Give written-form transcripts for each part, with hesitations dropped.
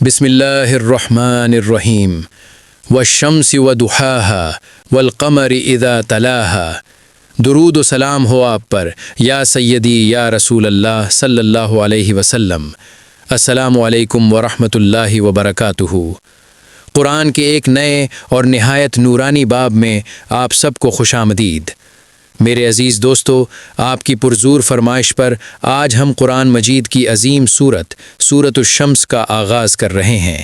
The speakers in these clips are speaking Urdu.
بسم اللہ الرحمن الرحیم والشمس وضحاها والقمر اذا تلاها۔ درود و سلام ہو آپ پر یا سیدی یا رسول اللہ صلی اللہ علیہ وسلم۔ السلام علیکم ورحمۃ اللہ وبرکاتہ۔ قرآن کے ایک نئے اور نہایت نورانی باب میں آپ سب کو خوش آمدید۔ میرے عزیز دوستو، آپ کی پرزور فرمائش پر آج ہم قرآن مجید کی عظیم سورت الشمس کا آغاز کر رہے ہیں۔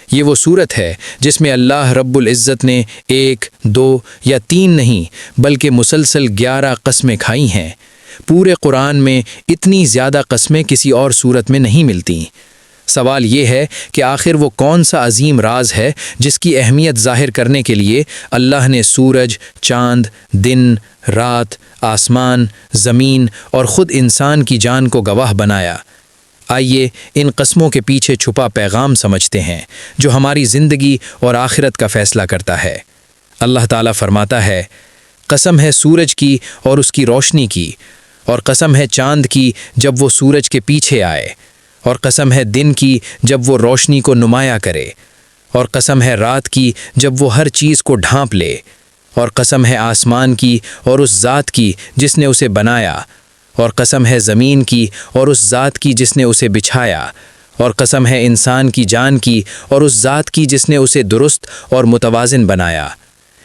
یہ وہ سورت ہے جس میں اللہ رب العزت نے 1، 2 یا 3 نہیں بلکہ مسلسل 11 قسمیں کھائی ہیں۔ پورے قرآن میں اتنی زیادہ قسمیں کسی اور سورت میں نہیں ملتیں۔ سوال یہ ہے کہ آخر وہ کون سا عظیم راز ہے جس کی اہمیت ظاہر کرنے کے لیے اللہ نے سورج، چاند، دن، رات، آسمان، زمین اور خود انسان کی جان کو گواہ بنایا۔ آئیے ان قسموں کے پیچھے چھپا پیغام سمجھتے ہیں جو ہماری زندگی اور آخرت کا فیصلہ کرتا ہے۔ اللہ تعالیٰ فرماتا ہے، قسم ہے سورج کی اور اس کی روشنی کی، اور قسم ہے چاند کی جب وہ سورج کے پیچھے آئے، اور قسم ہے دن کی جب وہ روشنی کو نمایاں کرے، اور قسم ہے رات کی جب وہ ہر چیز کو ڈھانپ لے، اور قسم ہے آسمان کی اور اس ذات کی جس نے اسے بنایا، اور قسم ہے زمین کی اور اس ذات کی جس نے اسے بچھایا، اور قسم ہے انسان کی جان کی اور اس ذات کی جس نے اسے درست اور متوازن بنایا۔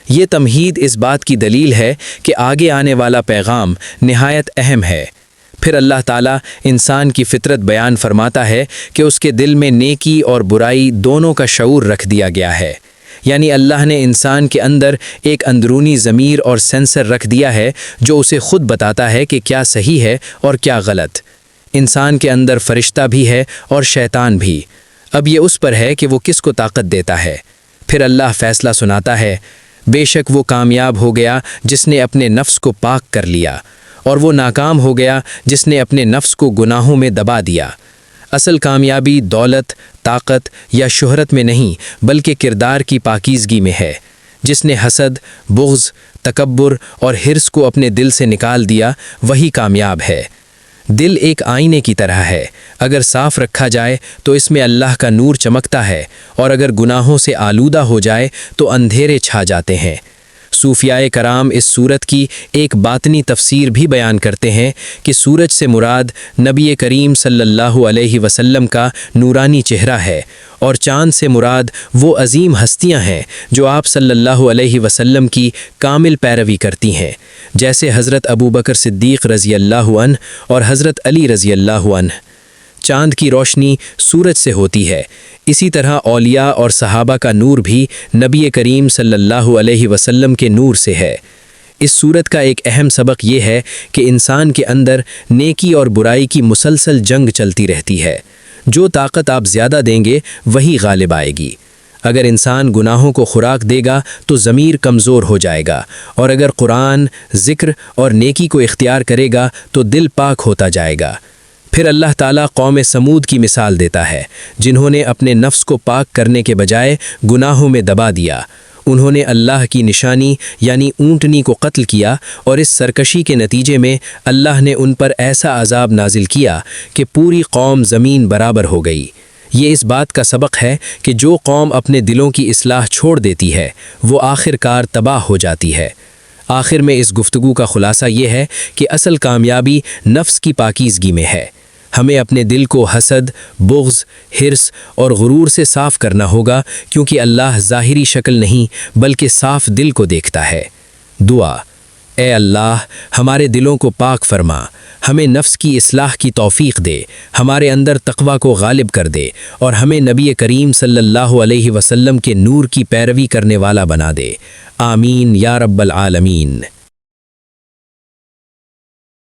یہ تمہید اس بات کی دلیل ہے کہ آگے آنے والا پیغام نہایت اہم ہے۔ پھر اللہ تعالیٰ انسان کی فطرت بیان فرماتا ہے کہ اس کے دل میں نیکی اور برائی دونوں کا شعور رکھ دیا گیا ہے، یعنی اللہ نے انسان کے اندر ایک اندرونی ضمیر اور سینسر رکھ دیا ہے جو اسے خود بتاتا ہے کہ کیا صحیح ہے اور کیا غلط۔ انسان کے اندر فرشتہ بھی ہے اور شیطان بھی، اب یہ اس پر ہے کہ وہ کس کو طاقت دیتا ہے۔ پھر اللہ فیصلہ سناتا ہے، بے شک وہ کامیاب ہو گیا جس نے اپنے نفس کو پاک کر لیا، اور وہ ناکام ہو گیا جس نے اپنے نفس کو گناہوں میں دبا دیا۔ اصل کامیابی دولت، طاقت یا شہرت میں نہیں بلکہ کردار کی پاکیزگی میں ہے۔ جس نے حسد، بغض، تکبر اور حرص کو اپنے دل سے نکال دیا وہی کامیاب ہے۔ دل ایک آئینے کی طرح ہے، اگر صاف رکھا جائے تو اس میں اللہ کا نور چمکتا ہے، اور اگر گناہوں سے آلودہ ہو جائے تو اندھیرے چھا جاتے ہیں۔ صوفیاء کرام اس سورت کی ایک باطنی تفسیر بھی بیان کرتے ہیں کہ سورج سے مراد نبی کریم صلی اللہ علیہ وسلم کا نورانی چہرہ ہے، اور چاند سے مراد وہ عظیم ہستیاں ہیں جو آپ صلی اللہ علیہ وسلم کی کامل پیروی کرتی ہیں، جیسے حضرت ابوبکر صدیق رضی اللہ عنہ اور حضرت علی رضی اللہ عنہ۔ چاند کی روشنی سورج سے ہوتی ہے، اسی طرح اولیاء اور صحابہ کا نور بھی نبی کریم صلی اللہ علیہ وسلم کے نور سے ہے۔ اس سورت کا ایک اہم سبق یہ ہے کہ انسان کے اندر نیکی اور برائی کی مسلسل جنگ چلتی رہتی ہے۔ جو طاقت آپ زیادہ دیں گے وہی غالب آئے گی۔ اگر انسان گناہوں کو خوراک دے گا تو ضمیر کمزور ہو جائے گا، اور اگر قرآن، ذکر اور نیکی کو اختیار کرے گا تو دل پاک ہوتا جائے گا۔ پھر اللہ تعالیٰ قوم سمود کی مثال دیتا ہے، جنہوں نے اپنے نفس کو پاک کرنے کے بجائے گناہوں میں دبا دیا۔ انہوں نے اللہ کی نشانی یعنی اونٹنی کو قتل کیا، اور اس سرکشی کے نتیجے میں اللہ نے ان پر ایسا عذاب نازل کیا کہ پوری قوم زمین برابر ہو گئی۔ یہ اس بات کا سبق ہے کہ جو قوم اپنے دلوں کی اصلاح چھوڑ دیتی ہے وہ آخر کار تباہ ہو جاتی ہے۔ آخر میں اس گفتگو کا خلاصہ یہ ہے کہ اصل کامیابی نفس کی پاکیزگی میں ہے۔ ہمیں اپنے دل کو حسد، بغض، حرص اور غرور سے صاف کرنا ہوگا، کیونکہ اللہ ظاہری شکل نہیں بلکہ صاف دل کو دیکھتا ہے۔ دعا: اے اللہ، ہمارے دلوں کو پاک فرما، ہمیں نفس کی اصلاح کی توفیق دے، ہمارے اندر تقوی کو غالب کر دے، اور ہمیں نبی کریم صلی اللہ علیہ وسلم کے نور کی پیروی کرنے والا بنا دے۔ آمین یا رب العالمین۔